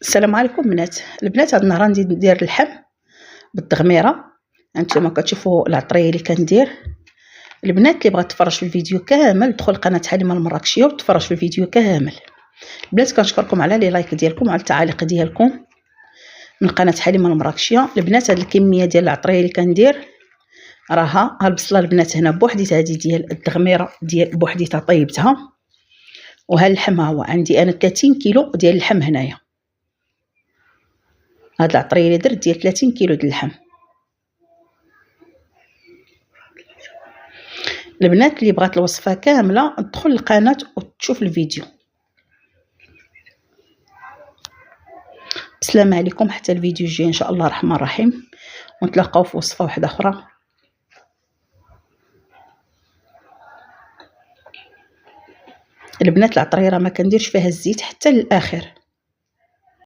السلام عليكم بنات. البنات هاد النهار غادي ندير اللحم بالتغميره. هانتوما كتشوفوا العطريه اللي كندير. البنات اللي بغات تفرج في الفيديو كامل تدخل قناه حليمه المراكشيه وتفرج في الفيديو كامل. البنات كنشكركم على لي لايك ديالكم وعلى التعاليق ديالكم من قناه حليمه المراكشيه. البنات هاد الكميه ديال العطريه اللي كندير راها البصله البنات هنا بوحديتها، هذه ديال التغميره ديال بوحديتها طيبتها. وها اللحم هو عندي انا 30 كيلو ديال اللحم هنايا. هاد العطريه اللي درت ديال 30 كيلو ديال اللحم. البنات اللي بغات الوصفه كامله تدخل للقناه وتشوف الفيديو. السلام عليكم، حتى الفيديو الجاي ان شاء الله الرحمن الرحيم، ونتلاقاو في وصفه واحده اخرى. البنات العطريه راه ما كنديرش فيها الزيت حتى للاخر.